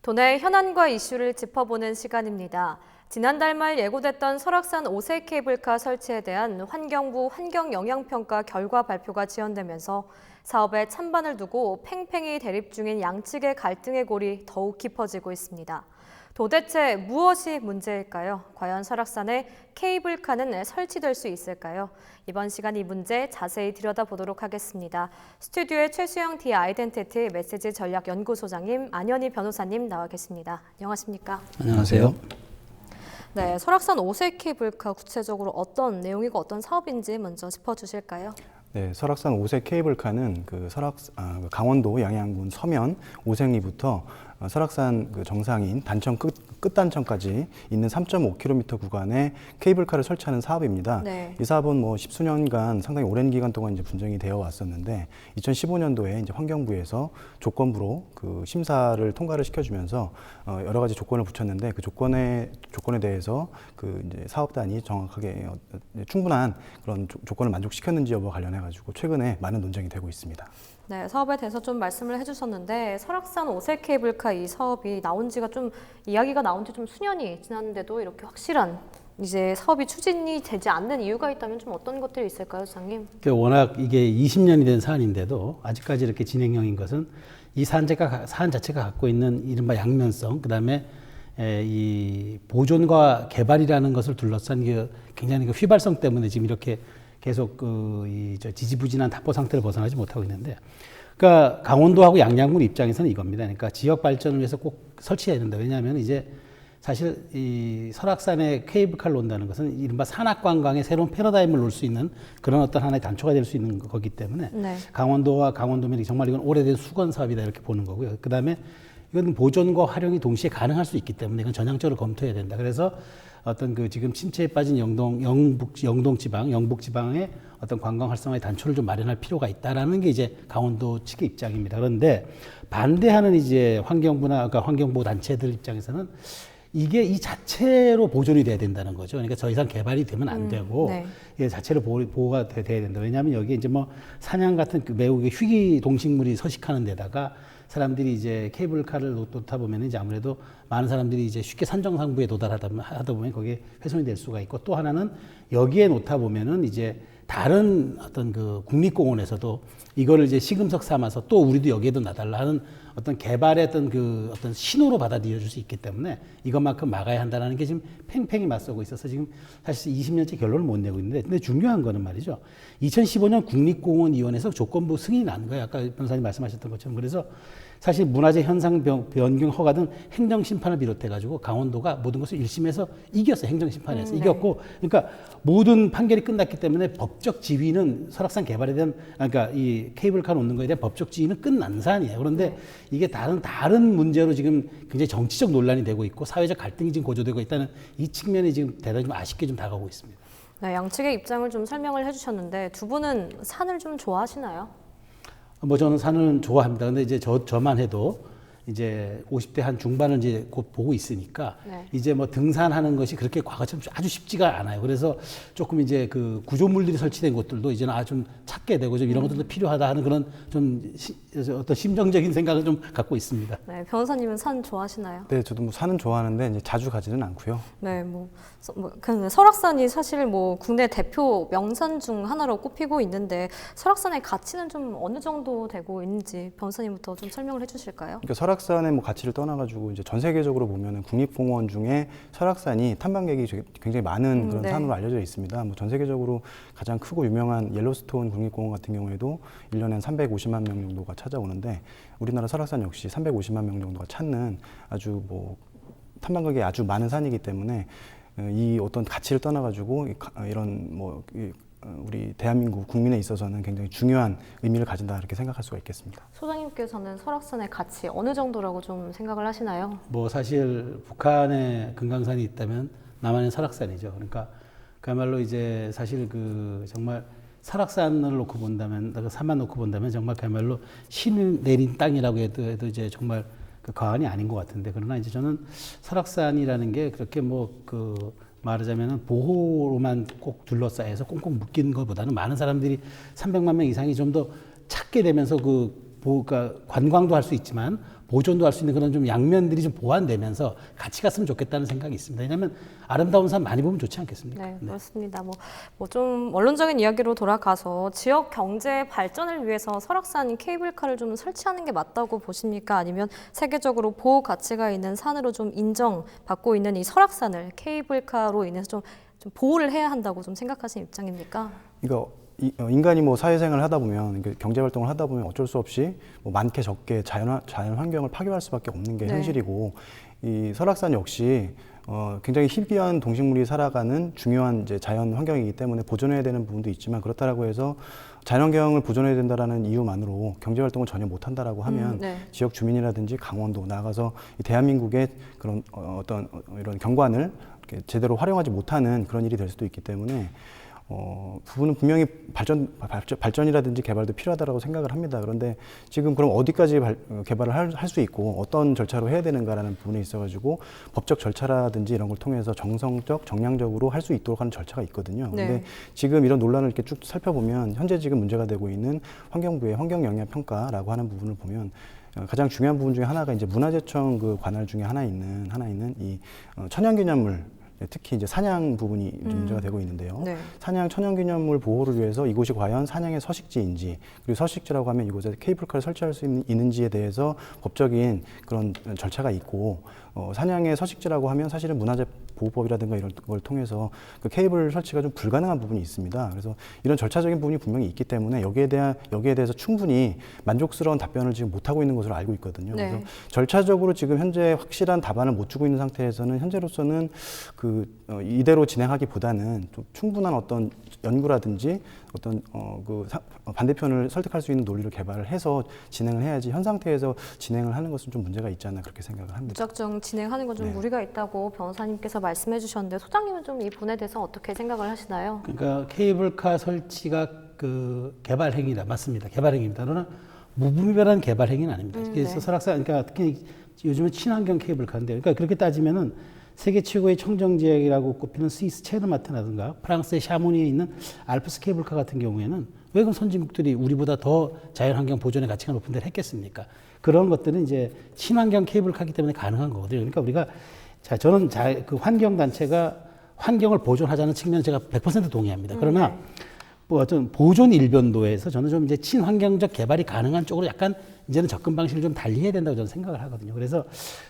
도내의 현안과 이슈를 짚어보는 시간입니다. 지난달 말 예고됐던 설악산 5세 케이블카 설치에 대한 환경부 환경영향평가 결과 발표가 지연되면서 사업에 찬반을 두고 팽팽히 대립 중인 양측의 갈등의 골이 더욱 깊어지고 있습니다. 도대체 무엇이 문제일까요? 과연 설악산에 케이블카는 설치될 수 있을까요? 이번 시간 이 문제 자세히 들여다보도록 하겠습니다. 스튜디오에 최수영 D-아이덴티티 메시지 전략 연구소장님, 안현희 변호사님 나와 계십니다. 안녕하십니까? 안녕하세요. 네, 설악산 5세 케이블카 구체적으로 어떤 내용이고 어떤 사업인지 먼저 짚어주실까요? 네, 설악산 5세 케이블카는 강원도 양양군 서면 오색리부터 설악산 정상인 단천 끝단천까지 있는 3.5km 구간에 케이블카를 설치하는 사업입니다. 네. 이 사업은 뭐 십수년간 상당히 오랜 기간 동안 이제 분쟁이 되어 왔었는데 2015년도에 이제 환경부에서 조건부로 그 심사를 통과를 시켜주면서 여러 가지 조건을 붙였는데 그 조건에 대해서 그 이제 사업단이 정확하게 충분한 그런 조건을 만족시켰는지 여부와 관련해가지고 최근에 많은 논쟁이 되고 있습니다. 네, 사업에 대해서 좀 말씀을 해주셨는데 설악산 5세 케이블카 이 사업이 이야기가 나온 지 좀 수년이 지났는데도 이렇게 확실한 이제 사업이 추진이 되지 않는 이유가 있다면 좀 어떤 것들이 있을까요, 소장님? 워낙 이게 20년이 된 사안인데도 아직까지 이렇게 진행형인 것은 이 사안 자체가 갖고 있는 이른바 양면성, 그다음에 이 보존과 개발이라는 것을 둘러싼 굉장히 휘발성 때문에 지금 이렇게 계속 지지부진한 답보 상태를 벗어나지 못하고 있는데, 그러니까 강원도하고 양양군 입장에서는 이겁니다. 그러니까 지역 발전을 위해서 꼭 설치해야 된다. 왜냐하면 이제 사실 이 설악산에 케이블카를 놓는다는 것은 이른바 산악관광의 새로운 패러다임을 놓을 수 있는 그런 어떤 하나의 단초가 될 수 있는 거기 때문에 네. 강원도와 강원도면 정말 이건 오래된 수건 사업이다 이렇게 보는 거고요. 그 다음에 이건 보존과 활용이 동시에 가능할 수 있기 때문에 이건 전향적으로 검토해야 된다. 그래서 어떤 지금 침체에 빠진 영북 지방의 어떤 관광 활성화의 단초를 좀 마련할 필요가 있다라는 게 이제 강원도 측의 입장입니다. 그런데 반대하는 이제 환경부 단체들 입장에서는 이게 이 자체로 보존이 돼야 된다는 거죠. 그러니까 더 이상 개발이 되면 안 되고, 네. 이게 자체로 보호가 돼야 된다. 왜냐하면 여기에 이제 뭐 사냥 같은 매우 희귀 동식물이 서식하는 데다가 사람들이 이제 케이블카를 놓다 보면 이제 아무래도 많은 사람들이 이제 쉽게 산정상부에 도달하다 보면 거기에 훼손이 될 수가 있고, 또 하나는 여기에 놓다 보면은 이제 다른 어떤 국립공원에서도 이거를 이제 시금석 삼아서 또 우리도 여기에도 놔달라 하는 어떤 개발의 어떤 신호로 받아들여질 수 있기 때문에 이것만큼 막아야 한다는 게 지금 팽팽히 맞서고 있어서 지금 사실 20년째 결론을 못 내고 있는데, 근데 중요한 거는 말이죠. 2015년 국립공원위원회에서 조건부 승인이 난 거예요. 아까 변호사님 말씀하셨던 것처럼. 그래서 사실 문화재 현상 변경 허가 등 행정심판을 비롯해가지고 강원도가 모든 것을 1심에서 이겼어요. 행정심판에서. 이겼고, 그러니까 모든 판결이 끝났기 때문에 법적 지위는 설악산 개발에 대한, 그러니까 이 케이블카 놓는 거에 대한 법적 지위는 끝난 사안이에요. 그런데 이게 다른 문제로 지금 굉장히 정치적 논란이 되고 있고 사회적 갈등이 지금 고조되고 있다는 이 측면이 지금 대단히 좀 아쉽게 좀 다가오고 있습니다. 네, 양측의 입장을 좀 설명을 해주셨는데 두 분은 산을 좀 좋아하시나요? 저는 산은 좋아합니다. 근데 이제 저만 해도 이제 50대 한 중반을 이제 곧 보고 있으니까 네. 이제 뭐 등산하는 것이 그렇게 과거처럼 아주 쉽지가 않아요. 그래서 조금 이제 구조물들이 설치된 곳들도 이제는 좀 찾게 되고 좀 이런 것들도 필요하다 하는 그런 좀 어떤 심정적인 생각을 좀 갖고 있습니다. 네, 변호사님은 산 좋아하시나요? 네, 저도 뭐 산은 좋아하는데 이제 자주 가지는 않고요. 네, 설악산이 사실 국내 대표 명산 중 하나로 꼽히고 있는데 설악산의 가치는 좀 어느 정도 되고 있는지 변호사님부터 좀 설명을 해주실까요? 그러니까 설악산의 뭐 가치를 떠나가지고 이제 전 세계적으로 보면은 국립공원 중에 설악산이 탐방객이 굉장히 많은 그런 네. 산으로 알려져 있습니다. 뭐 전 세계적으로 가장 크고 유명한 옐로스톤 국립공원 같은 경우에도 1년에 350만 명 정도가 찾아오는데 우리나라 설악산 역시 350만 명 정도가 찾는 아주 탐방객이 아주 많은 산이기 때문에 이 어떤 가치를 떠나가지고 이런 우리 대한민국 국민에 있어서는 굉장히 중요한 의미를 가진다 이렇게 생각할 수가 있겠습니다. 소장님께서는 설악산의 가치 어느 정도라고 좀 생각을 하시나요? 사실 북한에 금강산이 있다면 남한은 설악산이죠. 그러니까 그야말로 이제 사실 정말 설악산을 놓고 본다면, 산만 놓고 본다면 정말 그야말로 신이 내린 땅이라고 해도 이제 정말 과언이 아닌 것 같은데, 그러나 이제 저는 설악산이라는 게 그렇게 말하자면 보호로만 꼭 둘러싸여서 꽁꽁 묶인 것보다는 많은 사람들이 300만 명 이상이 좀 더 찾게 되면서 그러니까 관광도 할 수 있지만 보존도 할 수 있는 그런 좀 양면들이 좀 보완되면서 같이 갔으면 좋겠다는 생각이 있습니다. 왜냐하면 아름다운 산 많이 보면 좋지 않겠습니까? 네, 그렇습니다. 뭐 좀 원론적인 이야기로 돌아가서 지역 경제 발전을 위해서 설악산 케이블카를 좀 설치하는 게 맞다고 보십니까? 아니면 세계적으로 보호 가치가 있는 산으로 좀 인정받고 있는 이 설악산을 케이블카로 인해서 좀 보호를 해야 한다고 좀 생각하시는 입장입니까? 이거 인간이 뭐 사회생활을 하다 보면 경제 활동을 하다 보면 어쩔 수 없이 뭐 많게 적게 자연 환경을 파괴할 수밖에 없는 게 네. 현실이고 이 설악산 역시 굉장히 희귀한 동식물이 살아가는 중요한 이제 자연 환경이기 때문에 보존해야 되는 부분도 있지만 그렇다라고 해서 자연 환경을 보존해야 된다라는 이유만으로 경제 활동을 전혀 못 한다라고 하면 네. 지역 주민이라든지 강원도 나아가서 이 대한민국의 그런 어떤 이런 경관을 이렇게 제대로 활용하지 못하는 그런 일이 될 수도 있기 때문에 부분은 분명히 발전이라든지 개발도 필요하다고 생각을 합니다. 그런데 지금 그럼 어디까지 개발을 할 수 있고 어떤 절차로 해야 되는가라는 부분에 있어가지고 법적 절차라든지 이런 걸 통해서 정성적, 정량적으로 할 수 있도록 하는 절차가 있거든요. 네. 근데 지금 이런 논란을 이렇게 쭉 살펴보면 현재 지금 문제가 되고 있는 환경부의 환경영향평가라고 하는 부분을 보면 가장 중요한 부분 중에 하나가 이제 문화재청 그 관할 중에 하나 있는 이 천연기념물 특히 이제 사냥 부분이 좀 문제가 되고 있는데요. 네. 사냥 천연기념물 보호를 위해서 이곳이 과연 사냥의 서식지인지 그리고 서식지라고 하면 이곳에 케이블카를 설치할 수 있는지에 대해서 법적인 그런 절차가 있고 사냥의 서식지라고 하면 사실은 문화재 보호법이라든가 이런 걸 통해서 그 케이블 설치가 좀 불가능한 부분이 있습니다. 그래서 이런 절차적인 부분이 분명히 있기 때문에 여기에 대해서 충분히 만족스러운 답변을 지금 못 하고 있는 것으로 알고 있거든요. 네. 그래서 절차적으로 지금 현재 확실한 답안을 못 주고 있는 상태에서는 현재로서는 이대로 진행하기보다는 좀 충분한 어떤 연구라든지 어떤 반대편을 설득할 수 있는 논리를 개발을 해서 진행을 해야지 현 상태에서 진행을 하는 것은 좀 문제가 있지 않나 그렇게 생각을 합니다. 무작정 진행하는 건 좀 네. 무리가 있다고 변호사님께서 말씀해 주셨는데 소장님은 좀 이 부분에 대해서 어떻게 생각을 하시나요? 그러니까 케이블카 설치가 그 개발 행위다 맞습니다. 개발 행위입니다. 그러나 무분별한 개발 행위는 아닙니다. 그래서 네. 설악산 그러니까 특히 요즘은 친환경 케이블카인데 그러니까 그렇게 따지면은 세계 최고의 청정 지역이라고 꼽히는 스위스 체르마트라든가 프랑스의 샤모니에 있는 알프스 케이블카 같은 경우에는 왜 그럼 선진국들이 우리보다 더 자연환경 보존의 가치가 높은 데를 했겠습니까? 그런 것들은 이제 친환경 케이블카이기 때문에 가능한 거거든요. 그러니까 우리가 저는 그 환경 단체가 환경을 보존하자는 측면은 제가 100% 동의합니다. 그러나 뭐 어떤 보존 일변도에서 저는 좀 이제 친환경적 개발이 가능한 쪽으로 약간 이제는 접근 방식을 좀 달리 해야 된다고 저는 생각을 하거든요. 그래서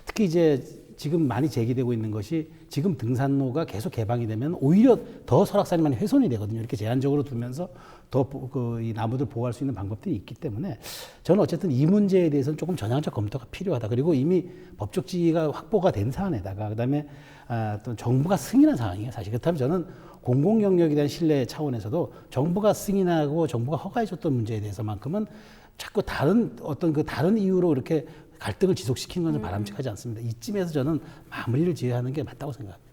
특히 이제 지금 많이 제기되고 있는 것이 지금 등산로가 계속 개방이 되면 오히려 더 설악산이 많이 훼손이 되거든요. 이렇게 제한적으로 두면서 더 이 나무들 보호할 수 있는 방법들이 있기 때문에 저는 어쨌든 이 문제에 대해서는 조금 전향적 검토가 필요하다. 그리고 이미 법적 지위가 확보가 된 사안에다가 그다음에 또 정부가 승인한 상황이에요. 사실 그렇다면 저는 공공 영역에 대한 신뢰 차원에서도 정부가 승인하고 정부가 허가해줬던 문제에 대해서만큼은 자꾸 다른 이유로 이렇게 갈등을 지속시키는 것은 바람직하지 않습니다. 이쯤에서 저는 마무리를 지어야 하는 게 맞다고 생각합니다.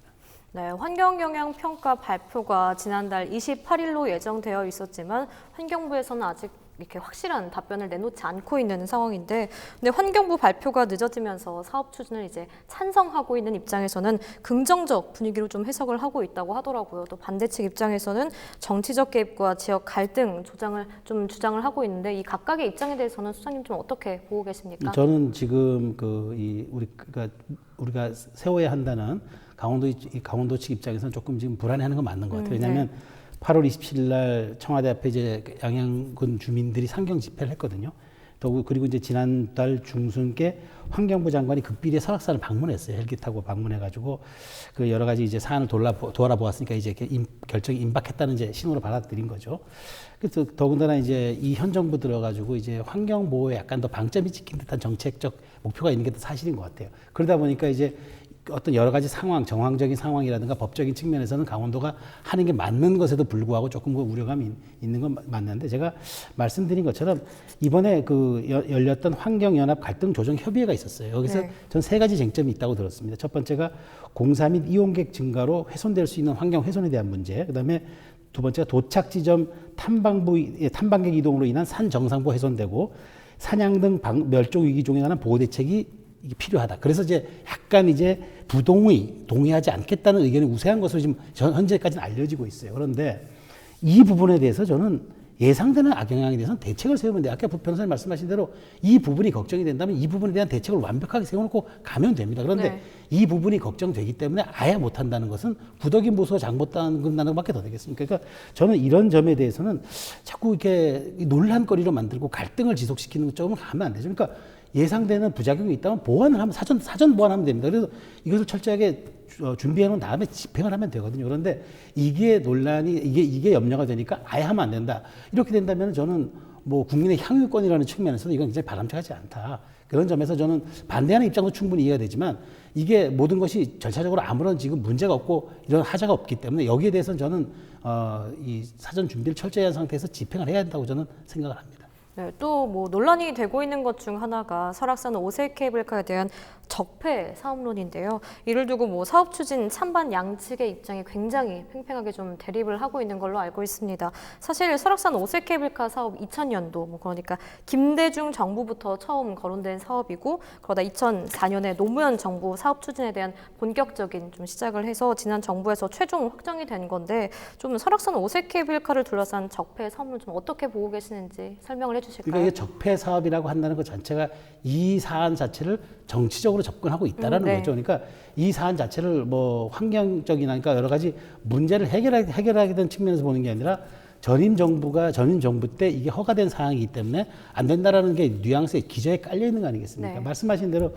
네, 환경영향평가 발표가 지난달 28일로 예정되어 있었지만 환경부에서는 아직 이렇게 확실한 답변을 내놓지 않고 있는 상황인데, 근데 환경부 발표가 늦어지면서 사업 추진을 이제 찬성하고 있는 입장에서는 긍정적 분위기로 좀 해석을 하고 있다고 하더라고요. 또 반대측 입장에서는 정치적 개입과 지역 갈등 주장을 하고 있는데 이 각각의 입장에 대해서는 수장님 좀 어떻게 보고 계십니까? 저는 지금 우리가 세워야 한다는 강원도 측 입장에서는 조금 지금 불안해하는 건 맞는 것 같아요. 왜냐하면 8월 27일 날 청와대 앞에 이제 양양군 주민들이 상경 집회를 했거든요. 그리고 이제 지난달 중순께 환경부 장관이 극비리에 설악산을 방문했어요. 헬기 타고 방문해가지고 그 여러 가지 이제 사안을 돌아보았으니까 이제 결정이 임박했다는 이제 신호를 받아들인 거죠. 그래서 더군다나 이제 이 현 정부 들어가지고 이제 환경 보호에 약간 더 방점이 찍힌 듯한 정책적 목표가 있는 게 더 사실인 것 같아요. 그러다 보니까 이제 어떤 여러 가지 정황적인 상황이라든가 법적인 측면에서는 강원도가 하는 게 맞는 것에도 불구하고 조금 그 우려감이 있는 건 맞는데 제가 말씀드린 것처럼 이번에 열렸던 환경연합 갈등조정협의회가 있었어요. 여기서 전 3가지 쟁점이 있다고 들었습니다. 첫 번째가 공사 및 이용객 증가로 훼손될 수 있는 환경 훼손에 대한 문제, 그다음에 두 번째가 도착 지점 탐방객 이동으로 인한 산 정상보 훼손되고 사냥 등 멸종 위기 종에 관한 보호 대책이 이게 필요하다. 그래서 이제 약간 이제 동의하지 않겠다는 의견이 우세한 것으로 지금 현재까지는 알려지고 있어요. 그런데 이 부분에 대해서 저는 예상되는 악영향에 대해서는 대책을 세우면 돼. 아까 변호사님 말씀하신 대로 이 부분이 걱정이 된다면 이 부분에 대한 대책을 완벽하게 세워놓고 가면 됩니다. 그런데 네. 이 부분이 걱정되기 때문에 아예 못한다는 것은 구더기 모수가 잘못한다는 것밖에 더 되겠습니까? 그러니까 저는 이런 점에 대해서는 자꾸 이렇게 논란거리로 만들고 갈등을 지속시키는 쪽으로 가면 안 되죠. 그러니까 예상되는 부작용이 있다면 보완을 하면 사전 보완하면 됩니다. 그래서 이것을 철저하게 준비해 놓은 다음에 집행을 하면 되거든요. 그런데 이게 논란이 이게 염려가 되니까 아예 하면 안 된다. 이렇게 된다면 저는 뭐 국민의 향유권이라는 측면에서도 이건 굉장히 바람직하지 않다. 그런 점에서 저는 반대하는 입장도 충분히 이해가 되지만 이게 모든 것이 절차적으로 아무런 지금 문제가 없고 이런 하자가 없기 때문에 여기에 대해서는 저는 이 사전 준비를 철저히 한 상태에서 집행을 해야 한다고 저는 생각을 합니다. 네, 또 뭐 논란이 되고 있는 것 중 하나가 설악산 5세 케이블카에 대한 적폐 사업론인데요. 이를 두고 뭐 사업 추진 찬반 양측의 입장이 굉장히 팽팽하게 좀 대립을 하고 있는 걸로 알고 있습니다. 사실 설악산 5세 케이블카 사업 2000년도 뭐 그러니까 김대중 정부부터 처음 거론된 사업이고 그러다 2004년에 노무현 정부 사업 추진에 대한 본격적인 좀 시작을 해서 지난 정부에서 최종 확정이 된 건데 좀 설악산 5세 케이블카를 둘러싼 적폐 사업론 좀 어떻게 보고 계시는지 설명을 해주실까요? 그러니까 이게 적폐 사업이라고 한다는 것 자체가 이 사안 자체를 정치적으로 접근하고 있다라는 네. 거죠. 그러니까 이 사안 자체를 뭐 환경적이나 그러니까 여러 가지 문제를 해결하게 된 측면에서 보는 게 아니라 전임 정부 때 이게 허가된 사항이기 때문에 안 된다라는 게 뉘앙스의 기저에 깔려 있는 거 아니겠습니까? 네. 말씀하신 대로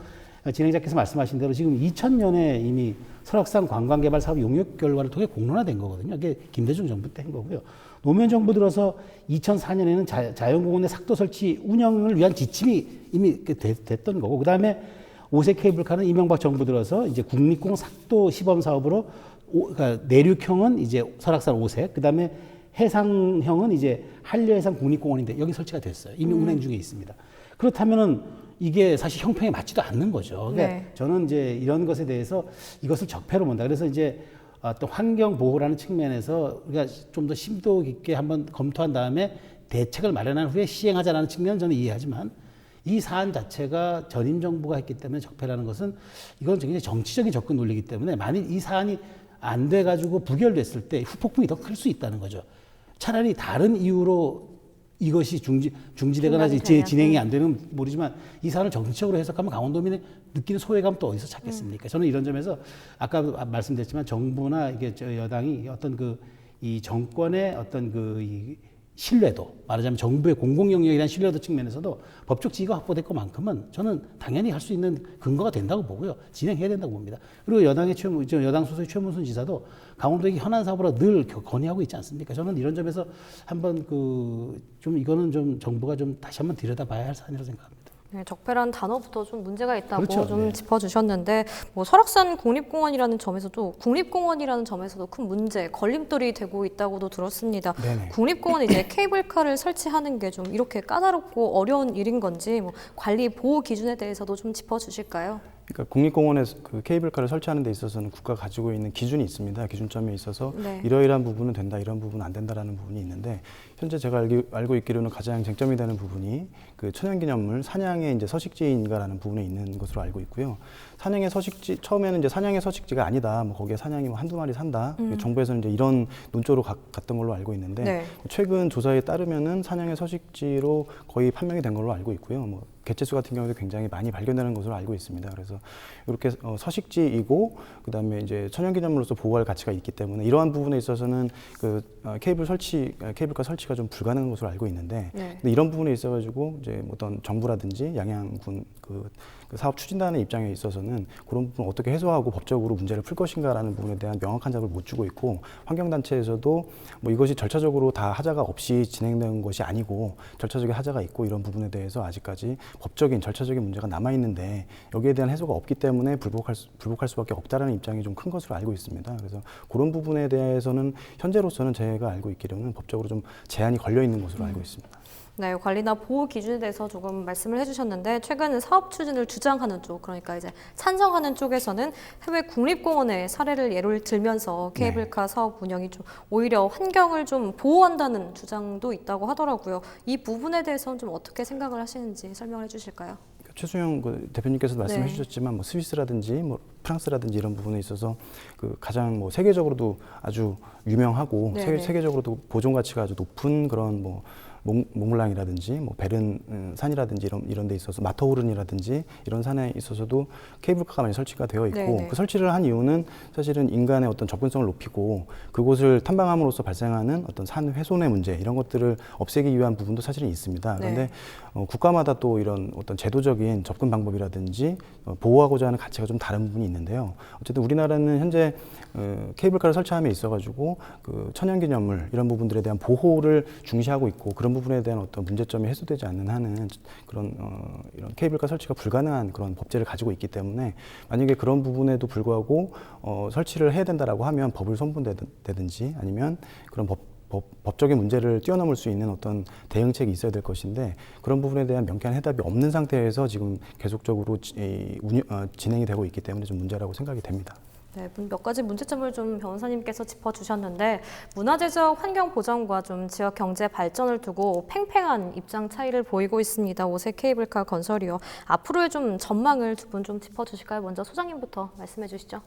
진행자께서 말씀하신 대로 지금 2000년에 이미 설악산 관광개발 사업 용역 결과를 통해 공론화된 거거든요. 이게 김대중 정부 때 한 거고요. 노무현 정부 들어서 2004년에는 자연공원의 삭도 설치 운영을 위한 지침이 이미 됐던 거고, 그 다음에 5세 케이블카는 이명박 정부 들어서 이제 국립공 삭도 시범 사업으로 그러니까 내륙형은 이제 설악산 5세, 그 다음에 해상형은 이제 한려해상 국립공원인데 여기 설치가 됐어요. 이미 운행 중에 있습니다. 그렇다면은 이게 사실 형평에 맞지도 않는 거죠. 그러니까 네. 저는 이제 이런 것에 대해서 이것을 적폐로 본다. 그래서 이제 어떤 환경 보호라는 측면에서 우리가 좀 더 심도 깊게 한번 검토한 다음에 대책을 마련한 후에 시행하자라는 측면은 저는 이해하지만 이 사안 자체가 전임 정부가 했기 때문에 적폐라는 것은 이건 굉장히 정치적인 접근 논리이기 때문에 만일 이 사안이 안 돼가지고 부결됐을 때 후폭풍이 더 클 수 있다는 거죠. 차라리 다른 이유로 이것이 중지되거나 진행이 안 되는 모르지만 이 사안을 정치적으로 해석하면 강원도민이 느끼는 소외감 또 어디서 찾겠습니까? 저는 이런 점에서 아까 말씀드렸지만 정부나 이게 여당이 어떤 이 정권의 어떤 이 신뢰도, 말하자면 정부의 공공 영역에 대한 신뢰도 측면에서도 법적 지위가 확보될 것만큼은 저는 당연히 할 수 있는 근거가 된다고 보고요. 진행해야 된다고 봅니다. 그리고 여당 소속의 최문순 지사도 강원도의 현안 사업으로 늘 건의하고 있지 않습니까? 저는 이런 점에서 한번 좀 이거는 좀 정부가 좀 다시 한번 들여다봐야 할 사안이라고 생각합니다. 네, 적폐라는 단어부터 좀 문제가 있다고 그렇죠. 좀 네. 짚어주셨는데 뭐 설악산 국립공원이라는 점에서도 큰 문제, 걸림돌이 되고 있다고도 들었습니다. 네네. 국립공원에 이제 케이블카를 설치하는 게 좀 이렇게 까다롭고 어려운 일인 건지 뭐 관리 보호 기준에 대해서도 좀 짚어주실까요? 그러니까 국립공원에 그 케이블카를 설치하는 데 있어서는 국가가 가지고 있는 기준이 있습니다. 기준점에 있어서 네. 이러이러한 부분은 된다, 이런 부분은 안 된다라는 부분이 있는데 현재 제가 알고 있기로는 가장 쟁점이 되는 부분이 그 천연기념물 사냥의 이제 서식지인가라는 부분에 있는 것으로 알고 있고요. 사냥의 서식지 처음에는 이제 사냥의 서식지가 아니다, 뭐 거기에 사냥이 뭐 한두 마리 산다. 정부에서는 이제 이런 논조로 갔던 걸로 알고 있는데 네. 최근 조사에 따르면은 사냥의 서식지로 거의 판명이 된 걸로 알고 있고요. 뭐 개체수 같은 경우도 굉장히 많이 발견되는 것으로 알고 있습니다. 그래서 이렇게 서식지이고 그다음에 이제 천연기념물로서 보호할 가치가 있기 때문에 이러한 부분에 있어서는 케이블카 설치가 좀 불가능한 것으로 알고 있는데, 네. 근데 이런 부분에 있어가지고 이제 어떤 정부라든지 양양군 그 사업 추진단의 입장에 있어서는 그런 부분 어떻게 해소하고 법적으로 문제를 풀 것인가라는 부분에 대한 명확한 답을 못 주고 있고, 환경단체에서도 뭐 이것이 절차적으로 다 하자가 없이 진행된 것이 아니고 절차적인 하자가 있고 이런 부분에 대해서 아직까지 법적인 절차적인 문제가 남아 있는데 여기에 대한 해소가 없기 때문에 불복할 수밖에 없다라는 입장이 좀 큰 것으로 알고 있습니다. 그래서 그런 부분에 대해서는 현재로서는 제가 알고 있기로는 법적으로 좀 제한이 걸려 있는 것으로 알고 있습니다. 네, 관리나 보호 기준에 대해서 조금 말씀을 해주셨는데 최근 사업 추진을 주장하는 쪽, 그러니까 이제 찬성하는 쪽에서는 해외 국립공원의 사례를 예를 들면서 케이블카 사업 운영이 좀 오히려 환경을 좀 보호한다는 주장도 있다고 하더라고요. 이 부분에 대해서는 좀 어떻게 생각을 하시는지 설명을 해주실까요? 최수영 그 대표님께서도 말씀해 네. 주셨지만 뭐 스위스라든지 뭐 프랑스라든지 이런 부분에 있어서 그 가장 뭐 세계적으로도 아주 유명하고 네, 네. 세계적으로도 보존 가치가 아주 높은 그런 뭐 몽블랑이라든지 뭐 베른 산이라든지 이런 데 있어서 마터호른이라든지 이런 산에 있어서도 케이블카가 많이 설치가 되어 있고 네네. 그 설치를 한 이유는 사실은 인간의 어떤 접근성을 높이고 그곳을 탐방함으로써 발생하는 어떤 산 훼손의 문제 이런 것들을 없애기 위한 부분도 사실은 있습니다. 그런데 국가마다 또 이런 어떤 제도적인 접근 방법이라든지 보호하고자 하는 가치가 좀 다른 부분이 있는데요. 어쨌든 우리나라는 현재 케이블카를 설치함에 있어가지고 그 천연기념물 이런 부분들에 대한 보호를 중시하고 있고 그런 부분에 대한 어떤 문제점이 해소되지 않는 한은 그런 이런 케이블카 설치가 불가능한 그런 법제를 가지고 있기 때문에 만약에 그런 부분에도 불구하고 설치를 해야 된다라고 하면 법을 손본다든지 아니면 그런 법적인 문제를 뛰어넘을 수 있는 어떤 대응책이 있어야 될 것인데 그런 부분에 대한 명쾌한 해답이 없는 상태에서 지금 계속적으로 진행이 되고 있기 때문에 좀 문제라고 생각이 됩니다. 네, 몇 가지 문제점을 좀 변호사님께서 짚어주셨는데 문화재적 환경 보전과 좀 지역 경제 발전을 두고 팽팽한 입장 차이를 보이고 있습니다. 오색 케이블카 건설이요. 앞으로의 좀 전망을 두 분 좀 짚어주실까요? 먼저 소장님부터 말씀해 주시죠.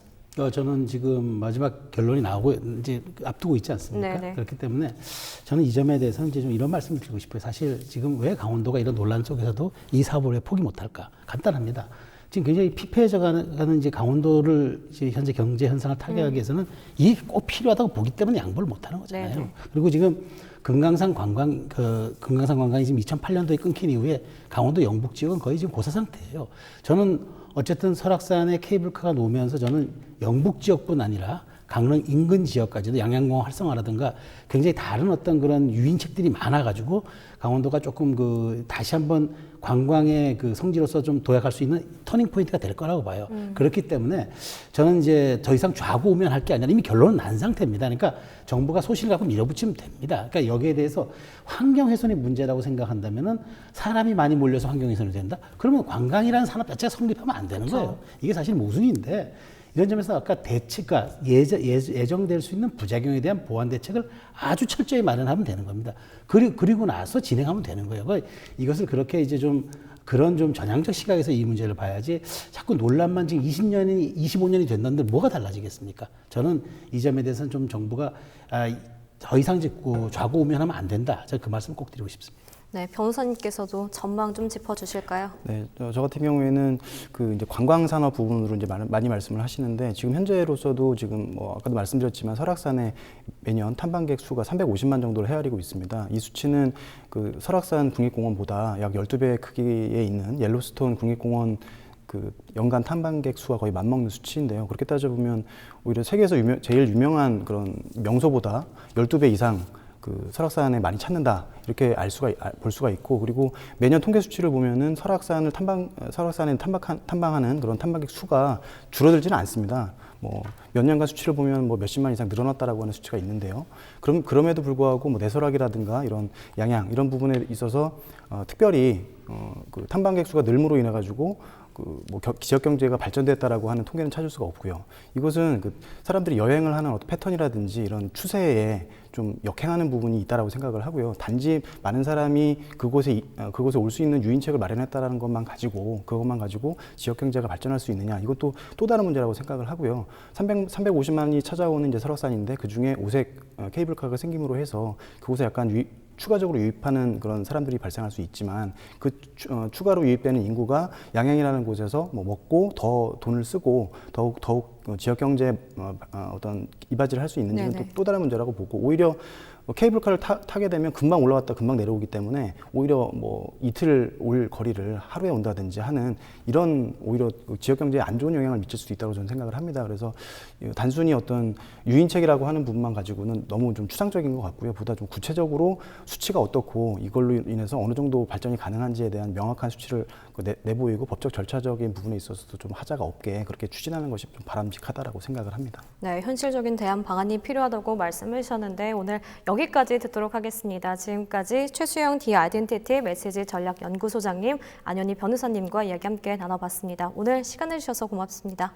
저는 지금 마지막 결론이 나오고 이제 앞두고 있지 않습니까? 네네. 그렇기 때문에 저는 이 점에 대해서는 이제 좀 이런 말씀을 드리고 싶어요. 사실 지금 왜 강원도가 이런 논란 속에서도 이 사업을 왜 포기 못할까? 간단합니다. 지금 굉장히 피폐해져 가는 이제 강원도를 이제 현재 경제 현상을 타개하기 위해서는 이게 꼭 필요하다고 보기 때문에 양보를 못하는 거잖아요. 네네. 그리고 지금 금강산 관광이 지금 2008년도에 끊긴 이후에 강원도 영북 지역은 거의 지금 고사 상태예요. 저는 어쨌든 설악산에 케이블카가 놓으면서 저는 영북 지역뿐 아니라 강릉 인근 지역까지도 양양공원 활성화라든가 굉장히 다른 어떤 그런 유인책들이 많아가지고 강원도가 조금 그 다시 한번 관광의 그 성지로서 좀 도약할 수 있는 터닝 포인트가 될 거라고 봐요. 그렇기 때문에 저는 이제 더 이상 좌고우면할 게 아니라 이미 결론은 난 상태입니다. 그러니까 정부가 소신을 갖고 밀어붙이면 됩니다. 그러니까 여기에 대해서 환경 훼손이 문제라고 생각한다면은 사람이 많이 몰려서 환경 훼손이 된다? 그러면 관광이라는 산업 자체가 성립하면 안 되는 거예요. 이게 사실 모순인데 이런 점에서 아까 대책과 예정될 수 있는 부작용에 대한 보완 대책을 아주 철저히 마련하면 되는 겁니다. 그리고 나서 진행하면 되는 거예요. 이것을 그렇게 이제 좀 그런 좀 전향적 시각에서 이 문제를 봐야지 자꾸 논란만 지금 20년이 25년이 됐는데 뭐가 달라지겠습니까? 저는 이 점에 대해서는 좀 정부가 더 이상 짓고 좌고우면하면 안 된다. 저는 그 말씀을 꼭 드리고 싶습니다. 네, 변호사님께서도 전망 좀 짚어주실까요? 네, 저 같은 경우에는 그 이제 관광 산업 부분으로 이제 많이 말씀을 하시는데 지금 현재로서도 지금 뭐 아까도 말씀드렸지만 설악산에 매년 탐방객 수가 350만 정도를 헤아리고 있습니다. 이 수치는 그 설악산 국립공원보다 약 12배 크기에 있는 옐로스톤 국립공원 그 연간 탐방객 수가 거의 맞먹는 수치인데요. 그렇게 따져보면 오히려 세계에서 제일 유명한 그런 명소보다 12배 이상 그 설악산에 많이 찾는다 이렇게 볼 수가 있고 그리고 매년 통계 수치를 보면은 설악산에 탐방하는 그런 탐방객 수가 줄어들지는 않습니다. 뭐 몇 년간 수치를 보면 뭐 몇십만 이상 늘어났다라고 하는 수치가 있는데요. 그럼에도 불구하고 뭐 내설악이라든가 이런 양양 이런 부분에 있어서 특별히 그 탐방객 수가 늘므로 인해 가지고 뭐 지역 경제가 발전됐다라고 하는 통계는 찾을 수가 없고요. 이것은 그 사람들이 여행을 하는 어떤 패턴이라든지 이런 추세에 좀 역행하는 부분이 있다라고 생각을 하고요. 단지 많은 사람이 그곳에 올 수 있는 유인책을 마련했다라는 것만 가지고 그것만 가지고 지역 경제가 발전할 수 있느냐 이것도 또 다른 문제라고 생각을 하고요. 350만이 찾아오는 이제 설악산인데 그 중에 오색 케이블카가 생김으로 해서 그곳에 약간 추가적으로 유입하는 그런 사람들이 발생할 수 있지만 그 추가로 유입되는 인구가 양양이라는 곳에서 뭐 먹고 더 돈을 쓰고 더욱 지역 경제에 어떤 이바지를 할 수 있는지는 또 다른 문제라고 보고 오히려 케이블카를 타게 되면 금방 올라왔다 금방 내려오기 때문에 오히려 뭐 이틀 올 거리를 하루에 온다든지 하는 이런 오히려 지역 경제에 안 좋은 영향을 미칠 수도 있다고 저는 생각을 합니다. 그래서 단순히 어떤 유인책이라고 하는 부분만 가지고는 너무 좀 추상적인 것 같고요. 보다 좀 구체적으로 수치가 어떻고 이걸로 인해서 어느 정도 발전이 가능한지에 대한 명확한 수치를 내보이고 법적 절차적인 부분에 있어서도 좀 하자가 없게 그렇게 추진하는 것이 좀 바람직하다라고 생각을 합니다. 네, 현실적인 대안 방안이 필요하다고 말씀을 주셨는데 오늘 여기까지 듣도록 하겠습니다. 지금까지 최수영 디아이덴티티 메시지 전략연구소장님, 안현희 변호사님과 이야기 함께 나눠봤습니다. 오늘 시간 내주셔서 고맙습니다.